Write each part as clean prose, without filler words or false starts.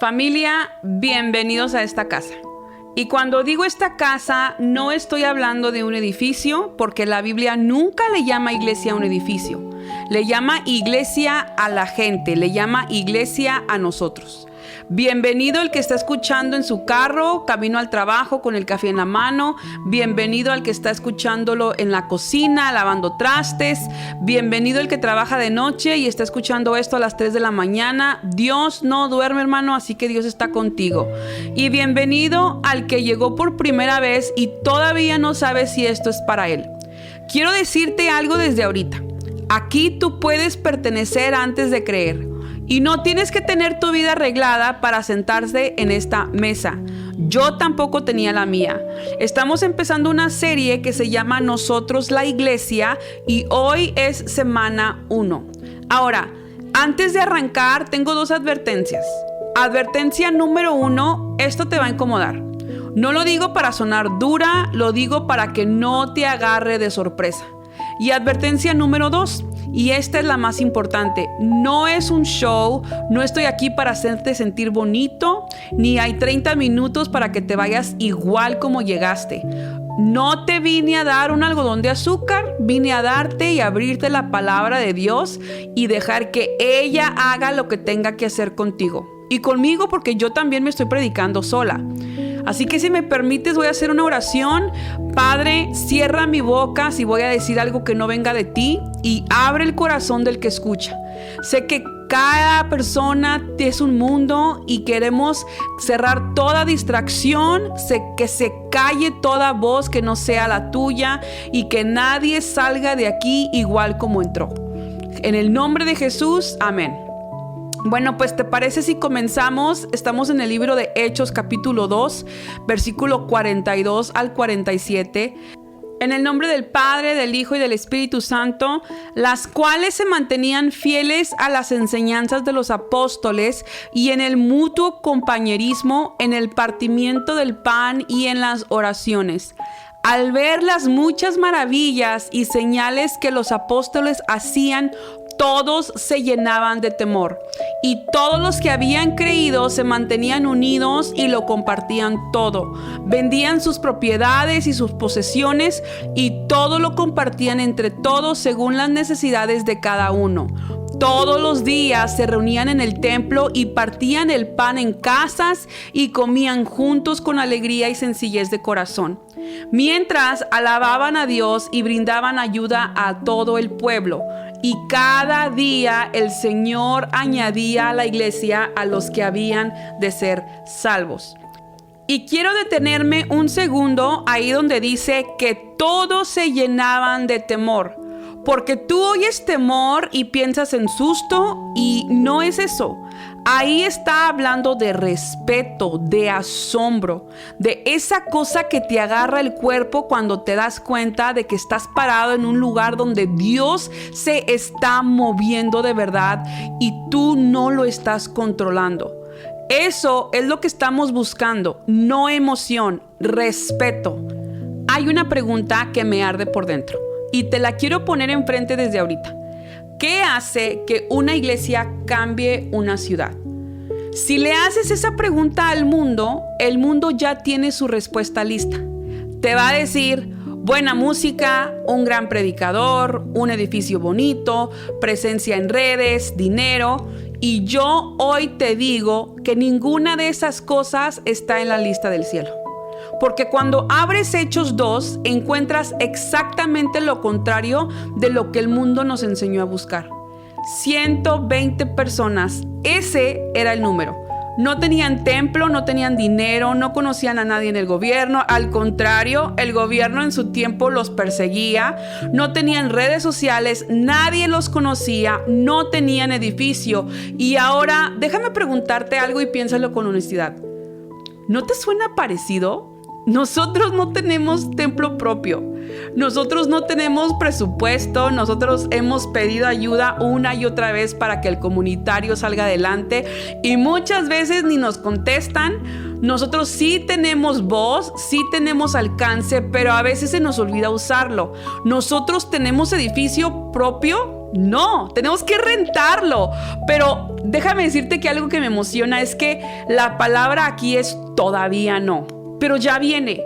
Familia, bienvenidos a esta casa. Y cuando digo esta casa, no estoy hablando de un edificio, porque la Biblia nunca le llama iglesia a un edificio. Le llama iglesia a la gente, le llama iglesia a nosotros. Bienvenido el que está escuchando en su carro, camino al trabajo con el café en la mano. Bienvenido al que está escuchándolo en la cocina, lavando trastes. Bienvenido el que trabaja de noche y está escuchando esto a las 3 de la mañana. Dios no duerme, hermano, así que Dios está contigo. Y bienvenido al que llegó por primera vez y todavía no sabe si esto es para él. Quiero decirte algo desde ahorita. Aquí tú puedes pertenecer antes de creer. Y no tienes que tener tu vida arreglada para sentarse en esta mesa. Yo tampoco tenía la mía. Estamos empezando una serie que se llama Nosotros la Iglesia y hoy es semana 1. Ahora, antes de arrancar, tengo 2 advertencias. Advertencia número 1, esto te va a incomodar. No lo digo para sonar dura, lo digo para que no te agarre de sorpresa. Y advertencia número 2, y esta es la más importante, no es un show, no estoy aquí para hacerte sentir bonito, ni hay 30 minutos para que te vayas igual como llegaste. No te vine a dar un algodón de azúcar, vine a darte y abrirte la palabra de Dios y dejar que ella haga lo que tenga que hacer contigo. Y conmigo porque yo también me estoy predicando sola. Así que si me permites voy a hacer una oración. Padre, cierra mi boca si voy a decir algo que no venga de ti y abre el corazón del que escucha. Sé que cada persona es un mundo y queremos cerrar toda distracción, que se calle toda voz que no sea la tuya y que nadie salga de aquí igual como entró. En el nombre de Jesús, amén. Bueno, pues ¿te parece si comenzamos? Estamos en el libro de Hechos capítulo 2, versículo 42 al 47. En el nombre del Padre, del Hijo y del Espíritu Santo, las cuales se mantenían fieles a las enseñanzas de los apóstoles y en el mutuo compañerismo, en el partimiento del pan y en las oraciones. Al ver las muchas maravillas y señales que los apóstoles hacían, todos se llenaban de temor, y todos los que habían creído se mantenían unidos y lo compartían todo. Vendían sus propiedades y sus posesiones y todo lo compartían entre todos según las necesidades de cada uno. Todos los días se reunían en el templo y partían el pan en casas y comían juntos con alegría y sencillez de corazón, mientras alababan a Dios y brindaban ayuda a todo el pueblo. Y cada día el Señor añadía a la iglesia a los que habían de ser salvos. Y quiero detenerme un segundo ahí donde dice que todos se llenaban de temor. Porque tú oyes temor y piensas en susto y no es eso. Ahí está hablando de respeto, de asombro, de esa cosa que te agarra el cuerpo cuando te das cuenta de que estás parado en un lugar donde Dios se está moviendo de verdad y tú no lo estás controlando. Eso es lo que estamos buscando, no emoción, respeto. Hay una pregunta que me arde por dentro y te la quiero poner enfrente desde ahorita. ¿Qué hace que una iglesia cambie una ciudad? Si le haces esa pregunta al mundo, el mundo ya tiene su respuesta lista. Te va a decir buena música, un gran predicador, un edificio bonito, presencia en redes, dinero. Y yo hoy te digo que ninguna de esas cosas está en la lista del cielo. Porque cuando abres Hechos 2, encuentras exactamente lo contrario de lo que el mundo nos enseñó a buscar. 120 personas, ese era el número. No tenían templo, no tenían dinero, no conocían a nadie en el gobierno. Al contrario, el gobierno en su tiempo los perseguía. No tenían redes sociales, nadie los conocía, no tenían edificio. Y ahora, déjame preguntarte algo y piénsalo con honestidad. ¿No te suena parecido? Nosotros no tenemos templo propio, nosotros no tenemos presupuesto, nosotros hemos pedido ayuda una y otra vez para que el comunitario salga adelante y muchas veces ni nos contestan. Nosotros sí tenemos voz, sí tenemos alcance, pero a veces se nos olvida usarlo. ¿Nosotros tenemos edificio propio? No, tenemos que rentarlo, pero déjame decirte que algo que me emociona es que la palabra aquí es todavía no, pero ya viene.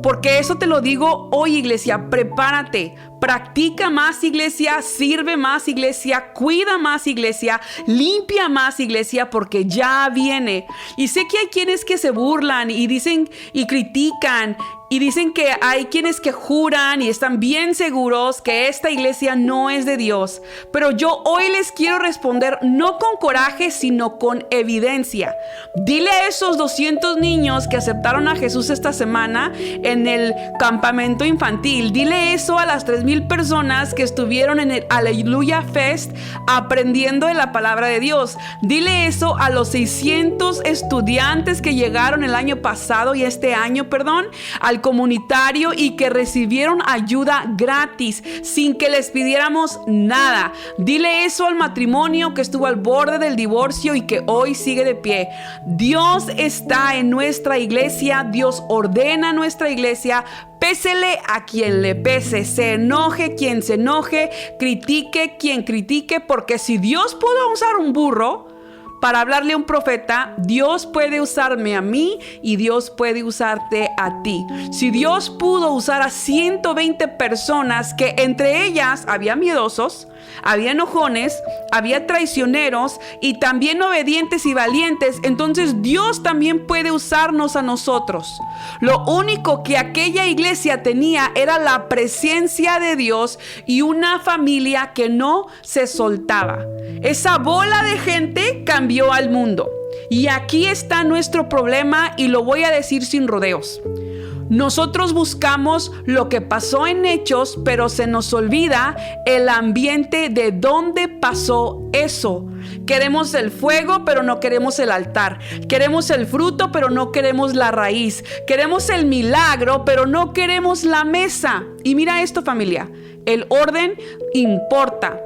Porque eso te lo digo hoy, iglesia, prepárate, practica más, iglesia, sirve más, iglesia, cuida más, iglesia, limpia más, iglesia, porque ya viene. Y sé que hay quienes que se burlan y dicen y critican y dicen que hay quienes que juran y están bien seguros que esta iglesia no es de Dios. Pero yo hoy les quiero responder no con coraje, sino con evidencia. Dile a esos 200 niños que aceptaron a Jesús esta semana en el campamento infantil. Dile eso a las 3,000 personas que estuvieron en el Aleluya Fest aprendiendo de la palabra de Dios. Dile eso a los 600 estudiantes que llegaron el año pasado y este año, al comunitario y que recibieron ayuda gratis sin que les pidiéramos nada. Dile eso al matrimonio que estuvo al borde del divorcio y que hoy sigue de pie. Dios está en nuestra iglesia, Dios ordena nuestra iglesia. Pésele a quien le pese, se enoje quien se enoje, critique quien critique, porque si Dios pudo usar un burro para hablarle a un profeta, Dios puede usarme a mí y Dios puede usarte a ti. Si Dios pudo usar a 120 personas, que entre ellas había miedosos, había enojones, había traicioneros y también obedientes y valientes, entonces Dios también puede usarnos a nosotros. Lo único que aquella iglesia tenía era la presencia de Dios y una familia que no se soltaba. Esa bola de gente cambió al mundo. Y aquí está nuestro problema y lo voy a decir sin rodeos. Nosotros buscamos lo que pasó en Hechos, pero se nos olvida el ambiente de dónde pasó eso. Queremos el fuego, pero no queremos el altar. Queremos el fruto, pero no queremos la raíz. Queremos el milagro, pero no queremos la mesa. Y mira esto, familia, el orden importa.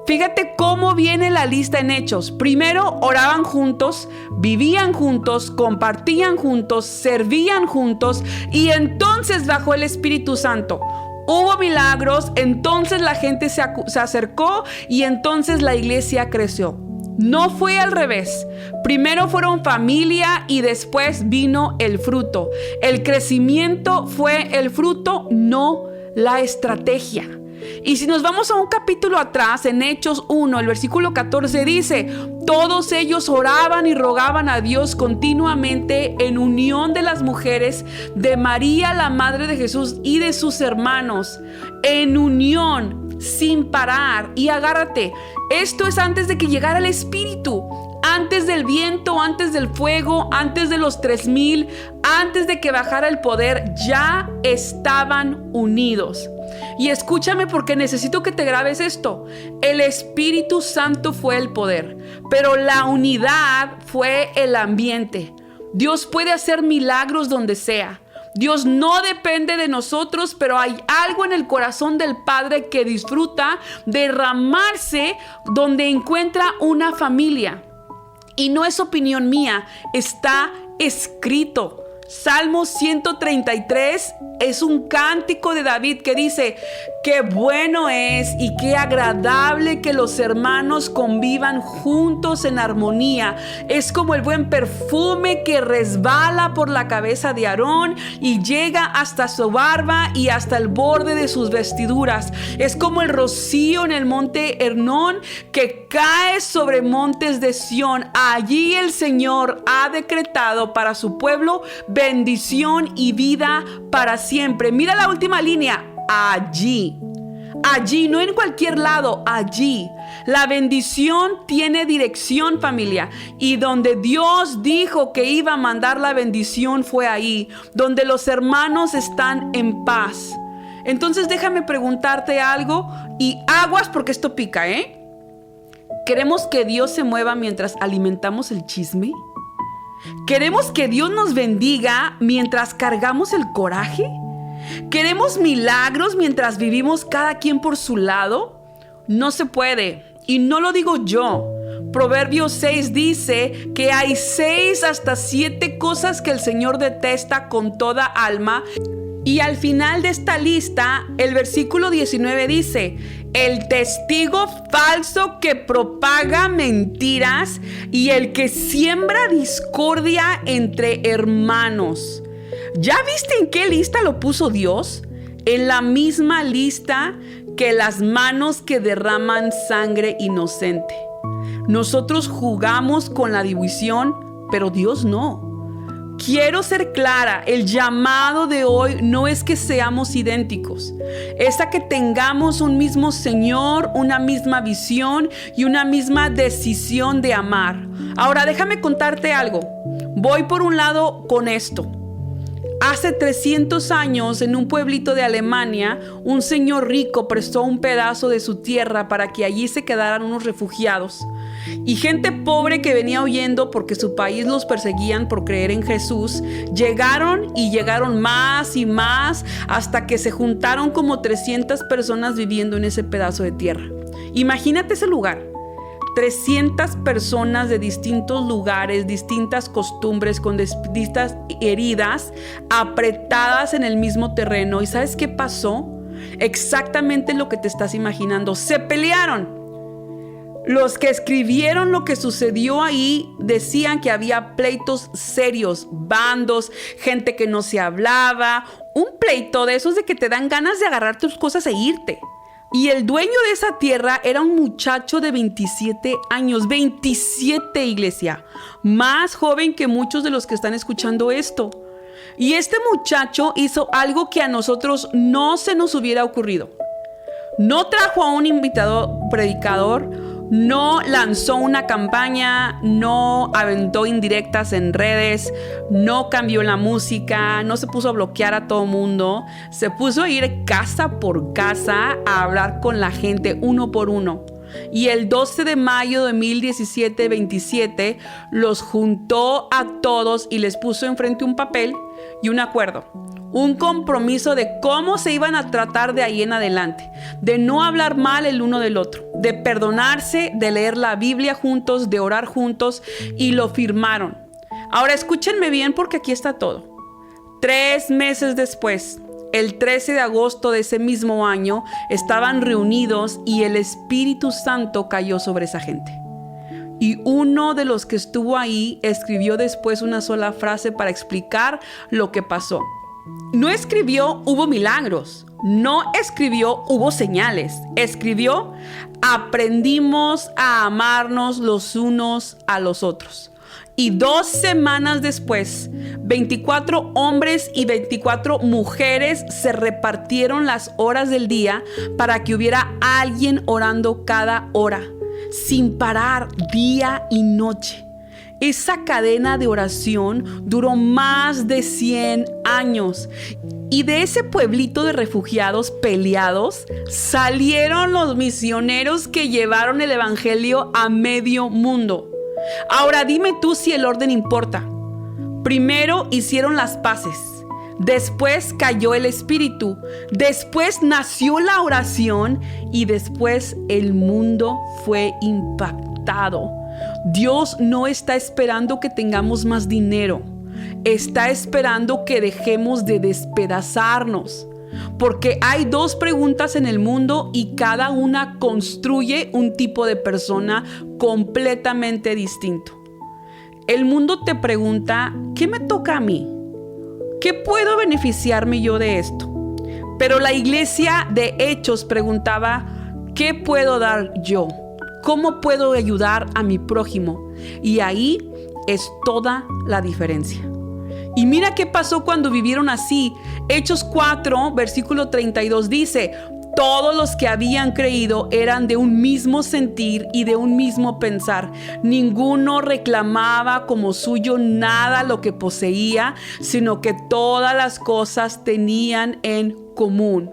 Fíjate cómo viene la lista en Hechos. Primero oraban juntos, vivían juntos, compartían juntos, servían juntos y entonces bajó el Espíritu Santo. Hubo milagros, entonces la gente se acercó y entonces la iglesia creció. No fue al revés. Primero fueron familia y después vino el fruto. El crecimiento fue el fruto, no la estrategia. Y si nos vamos a un capítulo atrás, en Hechos 1, el versículo 14 dice: todos ellos oraban y rogaban a Dios continuamente en unión de las mujeres, de María, la madre de Jesús, y de sus hermanos. En unión, sin parar. Y agárrate, esto es antes de que llegara el Espíritu. Antes del viento, antes del fuego, antes de los 3,000, antes de que bajara el poder, ya estaban unidos. Y escúchame porque necesito que te grabes esto. El Espíritu Santo fue el poder, pero la unidad fue el ambiente. Dios puede hacer milagros donde sea. Dios no depende de nosotros, pero hay algo en el corazón del Padre que disfruta derramarse donde encuentra una familia. Y no es opinión mía, está escrito. Salmo 133 es un cántico de David que dice: qué bueno es y qué agradable que los hermanos convivan juntos en armonía. Es como el buen perfume que resbala por la cabeza de Aarón y llega hasta su barba y hasta el borde de sus vestiduras. Es como el rocío en el monte Hermón que cae sobre montes de Sión. Allí el Señor ha decretado para su pueblo bendición y vida para siempre. Mira la última línea. Allí, no en cualquier lado, allí. La bendición tiene dirección, familia. Y donde Dios dijo que iba a mandar la bendición fue ahí, donde los hermanos están en paz. Entonces déjame preguntarte algo y aguas porque esto pica, ¿eh? ¿Queremos que Dios se mueva mientras alimentamos el chisme? ¿Queremos que Dios nos bendiga mientras cargamos el coraje? ¿Queremos milagros mientras vivimos cada quien por su lado? No se puede, y no lo digo yo. Proverbios 6 dice que hay 6 hasta 7 cosas que el Señor detesta con toda alma, Y al final de esta lista, el versículo 19 dice: el testigo falso que propaga mentiras y el que siembra discordia entre hermanos. ¿Ya viste en qué lista lo puso Dios? En la misma lista que las manos que derraman sangre inocente. Nosotros jugamos con la división, pero Dios no. Quiero ser clara, el llamado de hoy no es que seamos idénticos, es a que tengamos un mismo Señor, una misma visión y una misma decisión de amar. Ahora déjame contarte algo. Voy por un lado con esto. Hace 300 años, en un pueblito de Alemania, un señor rico prestó un pedazo de su tierra para que allí se quedaran unos refugiados. Y gente pobre que venía huyendo porque su país los perseguían por creer en Jesús, llegaron y llegaron más y más hasta que se juntaron como 300 personas viviendo en ese pedazo de tierra. Imagínate ese lugar. 300 personas de distintos lugares, distintas costumbres, con distintas heridas, apretadas en el mismo terreno. ¿Y sabes qué pasó? Exactamente lo que te estás imaginando. Se pelearon. Los que escribieron lo que sucedió ahí decían que había pleitos serios, bandos, gente que no se hablaba, un pleito de esos de que te dan ganas de agarrar tus cosas e irte. Y el dueño de esa tierra era un muchacho de 27 años, 27, iglesia, más joven que muchos de los que están escuchando esto. Y este muchacho hizo algo que a nosotros no se nos hubiera ocurrido. No trajo a un invitado predicador, no lanzó una campaña, no aventó indirectas en redes, no cambió la música, no se puso a bloquear a todo mundo. Se puso a ir casa por casa a hablar con la gente uno por uno. Y el 12 de mayo de 2017 los juntó a todos y les puso enfrente un papel y un acuerdo. Un compromiso de cómo se iban a tratar de ahí en adelante, de no hablar mal el uno del otro, de perdonarse, de leer la Biblia juntos, de orar juntos, y lo firmaron. Ahora escúchenme bien porque aquí está todo. 3 meses después, el 13 de agosto de ese mismo año, estaban reunidos y el Espíritu Santo cayó sobre esa gente. Y uno de los que estuvo ahí escribió después una sola frase para explicar lo que pasó. No escribió hubo milagros, no escribió hubo señales, escribió aprendimos a amarnos los unos a los otros. Y 2 semanas después, 24 hombres y 24 mujeres se repartieron las horas del día para que hubiera alguien orando cada hora, sin parar, día y noche. Esa cadena de oración duró más de 100 años. Y de ese pueblito de refugiados peleados salieron los misioneros que llevaron el evangelio a medio mundo. Ahora dime tú si el orden importa. Primero hicieron las paces. Después cayó el Espíritu. Después nació la oración. Y después el mundo fue impactado. Dios no está esperando que tengamos más dinero. Está esperando que dejemos de despedazarnos. Porque hay 2 preguntas en el mundo y cada una construye un tipo de persona completamente distinto. El mundo te pregunta, ¿qué me toca a mí? ¿Qué puedo beneficiarme yo de esto? Pero la iglesia de Hechos preguntaba, ¿qué puedo dar yo? ¿Cómo puedo ayudar a mi prójimo? Y ahí es toda la diferencia. Y mira qué pasó cuando vivieron así. Hechos 4, versículo 32 dice, todos los que habían creído eran de un mismo sentir y de un mismo pensar. Ninguno reclamaba como suyo nada lo que poseía, sino que todas las cosas tenían en común.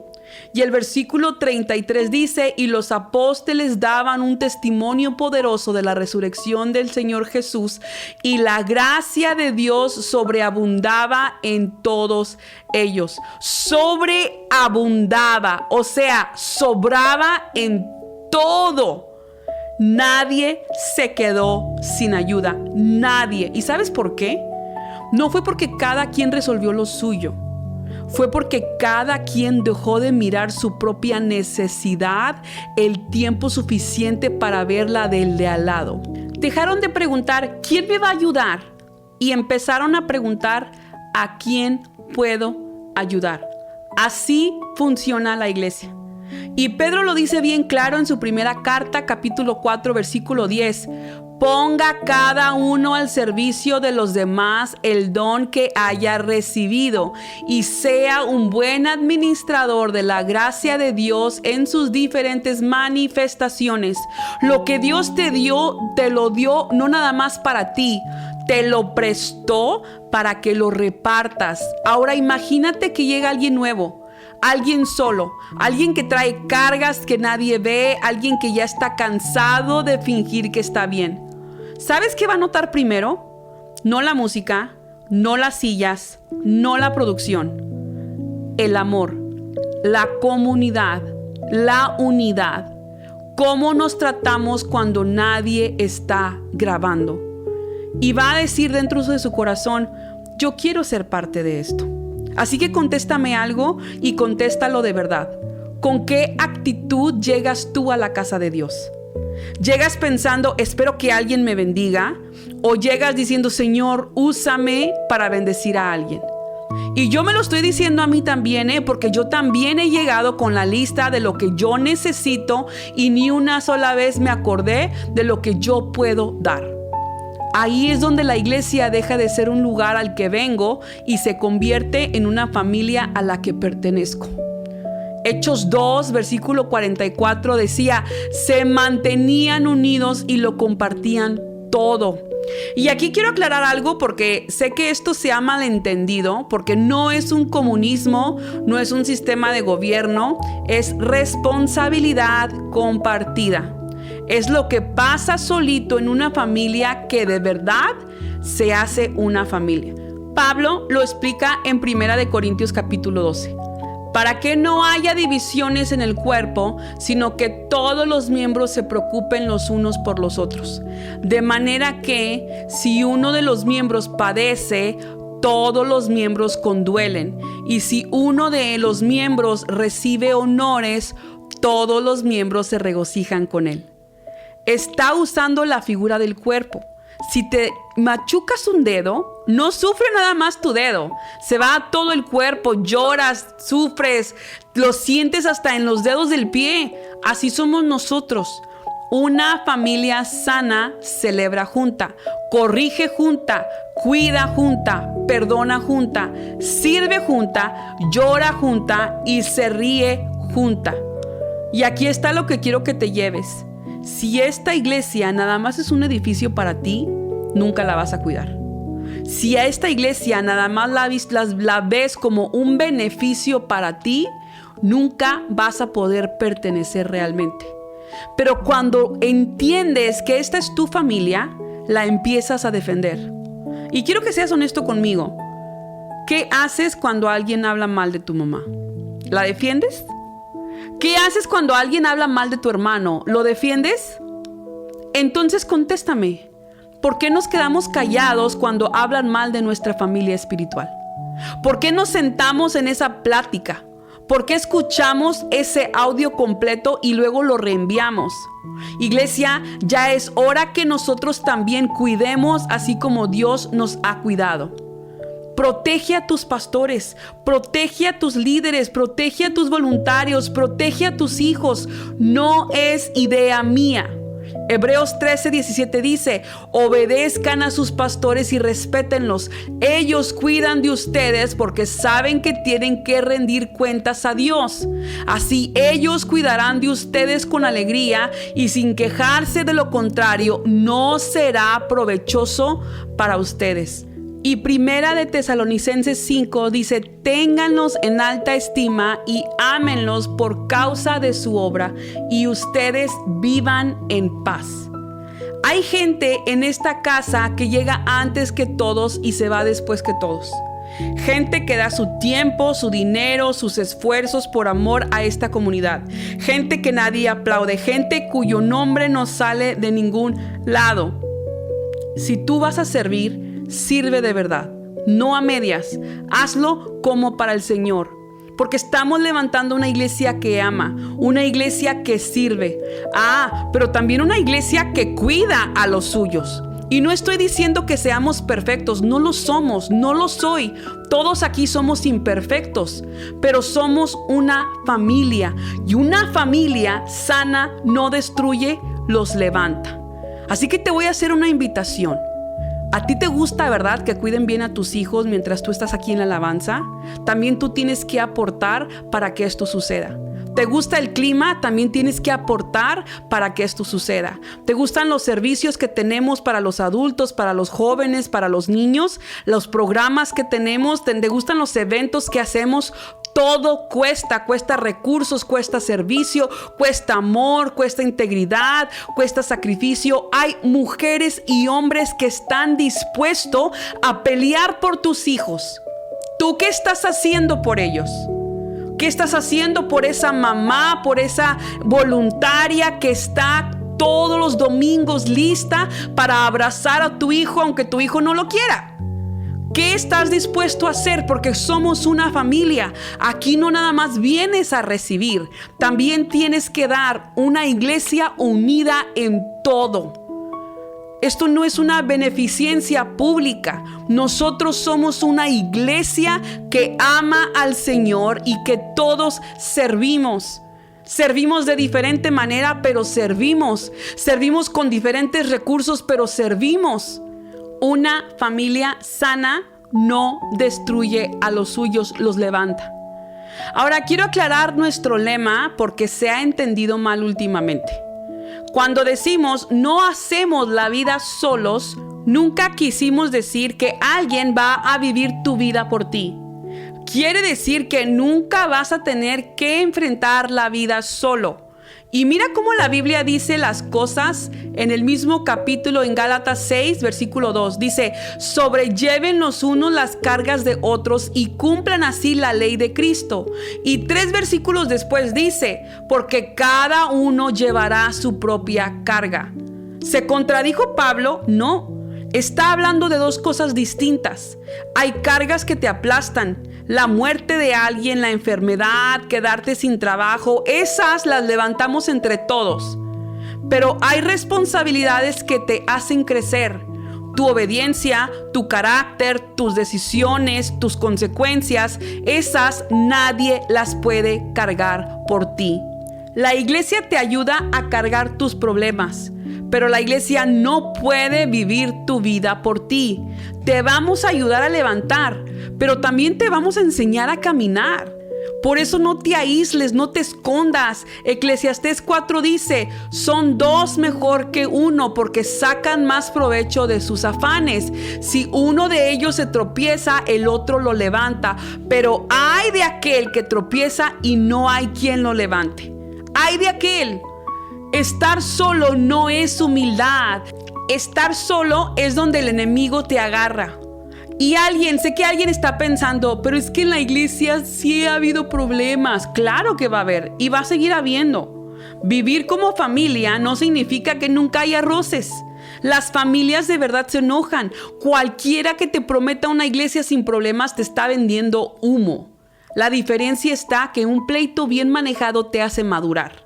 Y el versículo 33 dice, y los apóstoles daban un testimonio poderoso de la resurrección del Señor Jesús, y la gracia de Dios sobreabundaba en todos ellos. Sobreabundaba, o sea, sobraba en todo. Nadie se quedó sin ayuda, nadie. ¿Y sabes por qué? No fue porque cada quien resolvió lo suyo. fue porque cada quien dejó de mirar su propia necesidad el tiempo suficiente para ver la del de al lado. Dejaron de preguntar ¿quién me va a ayudar? Y empezaron a preguntar ¿a quién puedo ayudar? Así funciona la iglesia. Y Pedro lo dice bien claro en su primera carta, capítulo 4, versículo 10. Ponga cada uno al servicio de los demás el don que haya recibido y sea un buen administrador de la gracia de Dios en sus diferentes manifestaciones. Lo que Dios te dio, te lo dio no nada más para ti, te lo prestó para que lo repartas. Ahora imagínate que llega alguien nuevo. Alguien solo, alguien que trae cargas que nadie ve, alguien que ya está cansado de fingir que está bien. ¿Sabes qué va a notar primero? No la música, no las sillas, no la producción. El amor, la comunidad, la unidad. Cómo nos tratamos cuando nadie está grabando. Y va a decir dentro de su corazón, yo quiero ser parte de esto. Así que contéstame algo y contéstalo de verdad. ¿Con qué actitud llegas tú a la casa de Dios? ¿Llegas pensando, espero que alguien me bendiga? ¿O llegas diciendo, Señor, úsame para bendecir a alguien? Y yo me lo estoy diciendo a mí también, porque yo también he llegado con la lista de lo que yo necesito y ni una sola vez me acordé de lo que yo puedo dar. Ahí es donde la iglesia deja de ser un lugar al que vengo y se convierte en una familia a la que pertenezco. Hechos 2, versículo 44 decía, se mantenían unidos y lo compartían todo. Y aquí quiero aclarar algo porque sé que esto se ha malentendido, porque no es un comunismo, no es un sistema de gobierno, es responsabilidad compartida. Es lo que pasa solito en una familia que de verdad se hace una familia. Pablo lo explica en 1 Corintios capítulo 12. Para que no haya divisiones en el cuerpo, sino que todos los miembros se preocupen los unos por los otros. De manera que si uno de los miembros padece, todos los miembros conduelen. Y si uno de los miembros recibe honores, todos los miembros se regocijan con él. Está usando la figura del cuerpo. Si te machucas un dedo, no sufre nada más tu dedo. Se va a todo el cuerpo, lloras, sufres, lo sientes hasta en los dedos del pie. Así somos nosotros. Una familia sana celebra junta, corrige junta, cuida junta, perdona junta, sirve junta, llora junta y se ríe junta. Y aquí está lo que quiero que te lleves. Si esta iglesia nada más es un edificio para ti, nunca la vas a cuidar. Si a esta iglesia nada más la ves como un beneficio para ti, nunca vas a poder pertenecer realmente. Pero cuando entiendes que esta es tu familia, la empiezas a defender. Y quiero que seas honesto conmigo. ¿Qué haces cuando alguien habla mal de tu mamá? ¿La defiendes? ¿Qué haces cuando alguien habla mal de tu hermano? ¿Lo defiendes? Entonces contéstame. ¿Por qué nos quedamos callados cuando hablan mal de nuestra familia espiritual? ¿Por qué nos sentamos en esa plática? ¿Por qué escuchamos ese audio completo y luego lo reenviamos? Iglesia, ya es hora que nosotros también cuidemos así como Dios nos ha cuidado. Protege a tus pastores, protege a tus líderes, protege a tus voluntarios, protege a tus hijos. No es idea mía. Hebreos 13:17 dice, obedezcan a sus pastores y respétenlos. Ellos cuidan de ustedes porque saben que tienen que rendir cuentas a Dios. Así ellos cuidarán de ustedes con alegría y sin quejarse, de lo contrario, no será provechoso para ustedes. Y 1 Tesalonicenses 5 dice, ténganlos en alta estima y ámenlos por causa de su obra y ustedes vivan en paz. Hay gente en esta casa que llega antes que todos y se va después que todos. Gente que da su tiempo, su dinero, sus esfuerzos por amor a esta comunidad. Gente que nadie aplaude. Gente cuyo nombre no sale de ningún lado. Si tú vas a servir, sirve de verdad, no a medias. Hazlo como para el Señor. Porque estamos levantando una iglesia que ama, una iglesia que sirve. Pero también una iglesia que cuida a los suyos. Y no estoy diciendo que seamos perfectos, no lo somos, no lo soy. Todos aquí somos imperfectos, pero somos una familia. Y una familia sana no destruye, los levanta. Así que te voy a hacer una invitación. ¿A ti te gusta, verdad, que cuiden bien a tus hijos mientras tú estás aquí en la alabanza? También tú tienes que aportar para que esto suceda. ¿Te gusta el clima? También tienes que aportar para que esto suceda. ¿Te gustan los servicios que tenemos para los adultos, para los jóvenes, para los niños? Los programas que tenemos, ¿te gustan los eventos que hacemos? Todo cuesta recursos, cuesta servicio, cuesta amor, cuesta integridad, cuesta sacrificio. Hay mujeres y hombres que están dispuestos a pelear por tus hijos. ¿Tú qué estás haciendo por ellos? ¿Qué estás haciendo por esa mamá, por esa voluntaria que está todos los domingos lista para abrazar a tu hijo aunque tu hijo no lo quiera? ¿Qué estás dispuesto a hacer? Porque somos una familia. Aquí no nada más vienes a recibir, también tienes que dar, una iglesia unida en todo. Esto no es una beneficencia pública. Nosotros somos una iglesia que ama al Señor y que todos servimos. Servimos de diferente manera, pero servimos. Servimos con diferentes recursos, pero servimos. Una familia sana no destruye a los suyos, los levanta. Ahora quiero aclarar nuestro lema porque se ha entendido mal últimamente. Cuando decimos no hacemos la vida solos, nunca quisimos decir que alguien va a vivir tu vida por ti. Quiere decir que nunca vas a tener que enfrentar la vida solo. Y mira cómo la Biblia dice las cosas en el mismo capítulo en Gálatas 6, versículo 2. Dice, sobrelleven los unos las cargas de otros y cumplan así la ley de Cristo. Y 3 versículos después dice, porque cada uno llevará su propia carga. ¿Se contradijo Pablo? No. Está hablando de 2 cosas distintas. Hay cargas que te aplastan. La muerte de alguien, la enfermedad, quedarte sin trabajo, esas las levantamos entre todos. Pero hay responsabilidades que te hacen crecer. Tu obediencia, tu carácter, tus decisiones, tus consecuencias, esas nadie las puede cargar por ti. La iglesia te ayuda a cargar tus problemas, pero la iglesia no puede vivir tu vida por ti. Te vamos a ayudar a levantar, pero también te vamos a enseñar a caminar. Por eso no te aísles, no te escondas. Eclesiastés 4 dice, son 2 mejor que 1 porque sacan más provecho de sus afanes. Si uno de ellos se tropieza, el otro lo levanta. Pero ay de aquel que tropieza y no hay quien lo levante. Ay de aquel. Estar solo no es humildad. Estar solo es donde el enemigo te agarra. Y sé que alguien está pensando, pero es que en la iglesia sí ha habido problemas. Claro que va a haber y va a seguir habiendo. Vivir como familia no significa que nunca haya roces. Las familias de verdad se enojan. Cualquiera que te prometa una iglesia sin problemas te está vendiendo humo. La diferencia está que un pleito bien manejado te hace madurar,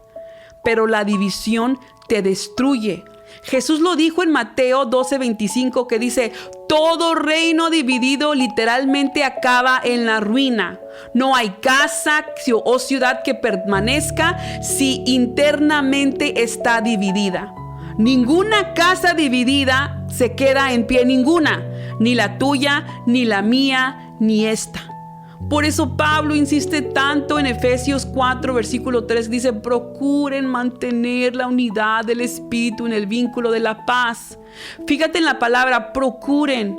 pero la división te destruye. Jesús lo dijo en Mateo 12:25 que dice, todo reino dividido literalmente acaba en la ruina. No hay casa o ciudad que permanezca si internamente está dividida. Ninguna casa dividida se queda en pie, ninguna, ni la tuya, ni la mía, ni esta. Por eso Pablo insiste tanto en Efesios 4, versículo 3, dice, procuren mantener la unidad del Espíritu en el vínculo de la paz. Fíjate en la palabra procuren.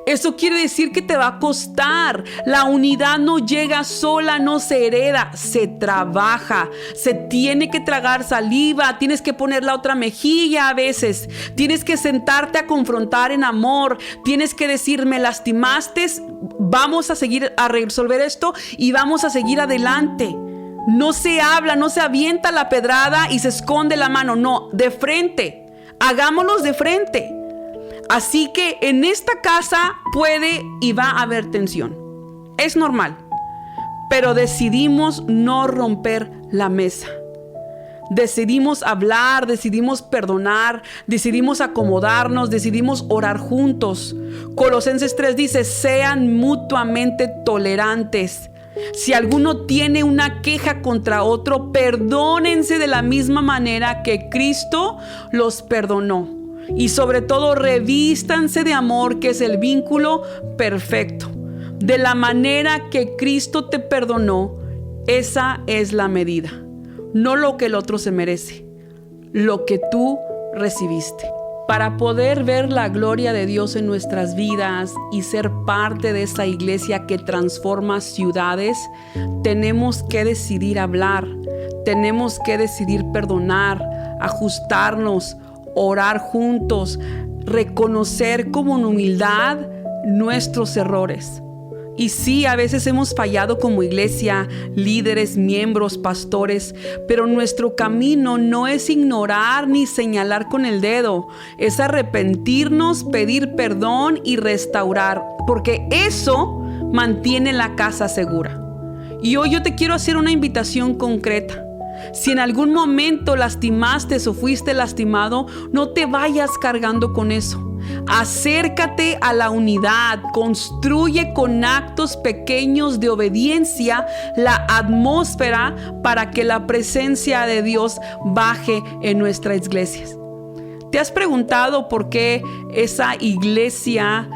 Eso quiere decir que te va a costar. La unidad no llega sola, no se hereda, se trabaja. Se tiene que tragar saliva, tienes que poner la otra mejilla a veces. Tienes que sentarte a confrontar en amor. Tienes que decir, me lastimaste, vamos a seguir a resolver esto y vamos a seguir adelante. No se habla, no se avienta la pedrada y se esconde la mano. No, de frente. Hagámoslos de frente. Así que en esta casa puede y va a haber tensión. Es normal. Pero decidimos no romper la mesa. Decidimos hablar, decidimos perdonar, decidimos acomodarnos, decidimos orar juntos. Colosenses 3 dice, sean mutuamente tolerantes. Si alguno tiene una queja contra otro, perdónense de la misma manera que Cristo los perdonó. Y sobre todo, revístanse de amor, que es el vínculo perfecto. De la manera que Cristo te perdonó, esa es la medida. No lo que el otro se merece, lo que tú recibiste. Para poder ver la gloria de Dios en nuestras vidas y ser parte de esa iglesia que transforma ciudades, tenemos que decidir hablar, tenemos que decidir perdonar, ajustarnos, orar juntos, reconocer como en humildad nuestros errores. Y sí, a veces hemos fallado como iglesia, líderes, miembros, pastores, pero nuestro camino no es ignorar ni señalar con el dedo, es arrepentirnos, pedir perdón y restaurar, porque eso mantiene la casa segura. Y hoy yo te quiero hacer una invitación concreta. Si en algún momento lastimaste o fuiste lastimado, no te vayas cargando con eso. Acércate a la unidad, construye con actos pequeños de obediencia la atmósfera para que la presencia de Dios baje en nuestras iglesias. ¿Te has preguntado por qué esa iglesia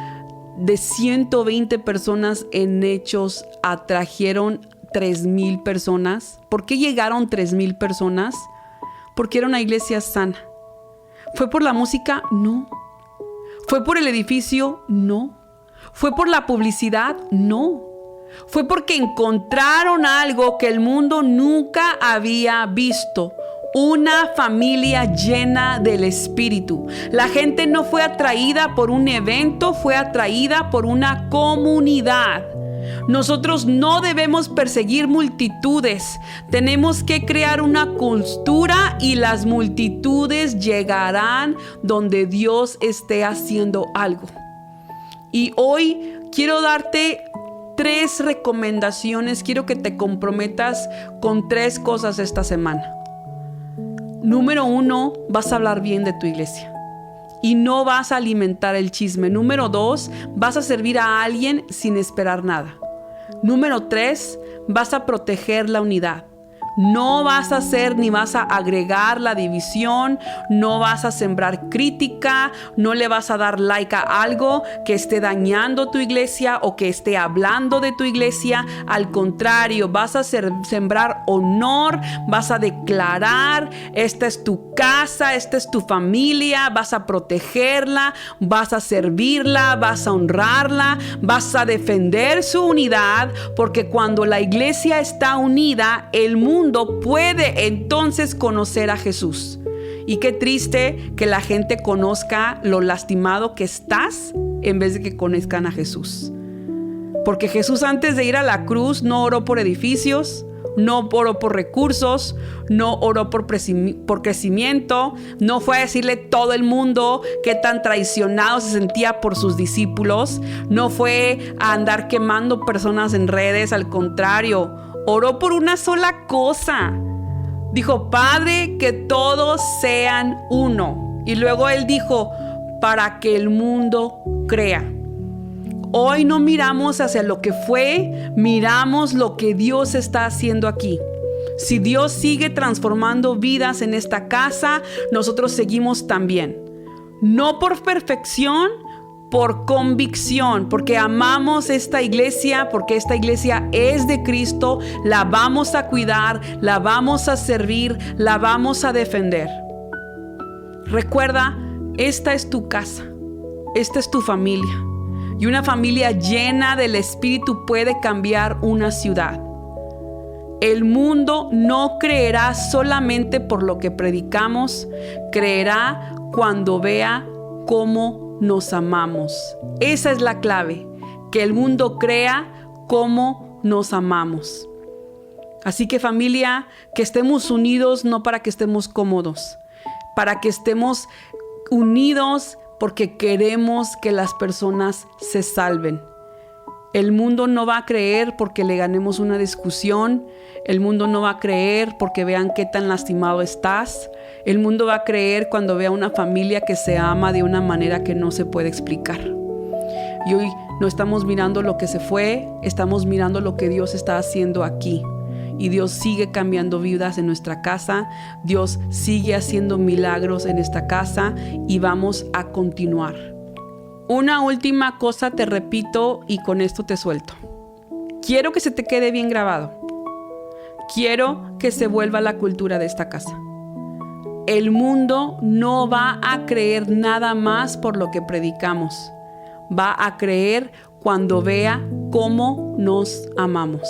de 120 personas en Hechos atrajeron 3,000 personas? ¿Por qué llegaron 3,000 personas? Porque era una iglesia sana. ¿Fue por la música? No. ¿Fue por el edificio? No. ¿Fue por la publicidad? No. Fue porque encontraron algo que el mundo nunca había visto. Una familia llena del Espíritu. La gente no fue atraída por un evento, fue atraída por una comunidad. Nosotros no debemos perseguir multitudes. Tenemos que crear una cultura y las multitudes llegarán donde Dios esté haciendo algo. Y hoy quiero darte 3 recomendaciones. Quiero que te comprometas con 3 cosas esta semana. Número 1, vas a hablar bien de tu iglesia y no vas a alimentar el chisme. Número 2, vas a servir a alguien sin esperar nada. Número 3, vas a proteger la unidad. No vas a hacer ni vas a agregar la división, no vas a sembrar crítica, no le vas a dar like a algo que esté dañando tu iglesia o que esté hablando de tu iglesia. Al contrario, vas a sembrar honor, vas a declarar, esta es tu casa, esta es tu familia, vas a protegerla, vas a servirla, vas a honrarla, vas a defender su unidad, porque cuando la iglesia está unida, el mundo puede entonces conocer a Jesús. Y qué triste que la gente conozca lo lastimado que estás en vez de que conozcan a Jesús. Porque Jesús, antes de ir a la cruz, no oró por edificios, no oró por recursos, no oró por crecimiento, no fue a decirle a todo el mundo qué tan traicionado se sentía por sus discípulos, no fue a andar quemando personas en redes. Al contrario, oró por una sola cosa. Dijo, Padre, que todos sean uno. Y luego él dijo, para que el mundo crea. Hoy no miramos hacia lo que fue, miramos lo que Dios está haciendo aquí. Si Dios sigue transformando vidas en esta casa, nosotros seguimos también. No por perfección, por convicción, porque amamos esta iglesia, porque esta iglesia es de Cristo, la vamos a cuidar, la vamos a servir, la vamos a defender. Recuerda, esta es tu casa, esta es tu familia, y una familia llena del Espíritu puede cambiar una ciudad. El mundo no creerá solamente por lo que predicamos, creerá cuando vea cómo nos amamos. Esa es la clave, que el mundo crea cómo nos amamos. Así que familia, que estemos unidos no para que estemos cómodos, para que estemos unidos porque queremos que las personas se salven. El mundo no va a creer porque le ganemos una discusión. El mundo no va a creer porque vean qué tan lastimado estás. El mundo va a creer cuando vea una familia que se ama de una manera que no se puede explicar. Y hoy no estamos mirando lo que se fue, estamos mirando lo que Dios está haciendo aquí. Y Dios sigue cambiando vidas en nuestra casa. Dios sigue haciendo milagros en esta casa y vamos a continuar. Una última cosa te repito y con esto te suelto. Quiero que se te quede bien grabado. Quiero que se vuelva la cultura de esta casa. El mundo no va a creer nada más por lo que predicamos. Va a creer cuando vea cómo nos amamos.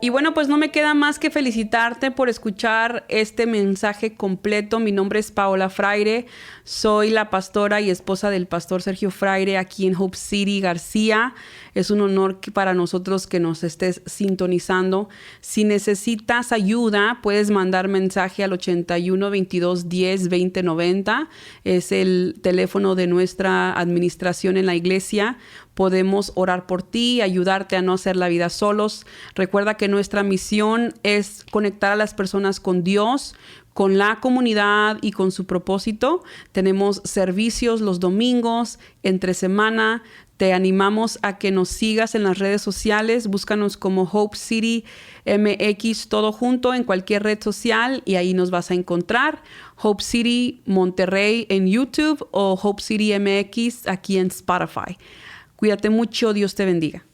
Y bueno, pues no me queda más que felicitarte por escuchar este mensaje completo. Mi nombre es Paola Fraire, soy la pastora y esposa del pastor Sergio Fraire aquí en Hope City, García. Es un honor para nosotros que nos estés sintonizando. Si necesitas ayuda, puedes mandar mensaje al 81 22 10 20 90. Es el teléfono de nuestra administración en la iglesia. Podemos orar por ti, ayudarte a no hacer la vida solos. Recuerda que nuestra misión es conectar a las personas con Dios, con la comunidad y con su propósito. Tenemos servicios los domingos, entre semana. Te animamos a que nos sigas en las redes sociales. Búscanos como Hope City MX, todo junto en cualquier red social y ahí nos vas a encontrar. Hope City Monterrey en YouTube o Hope City MX aquí en Spotify. Cuídate mucho, Dios te bendiga.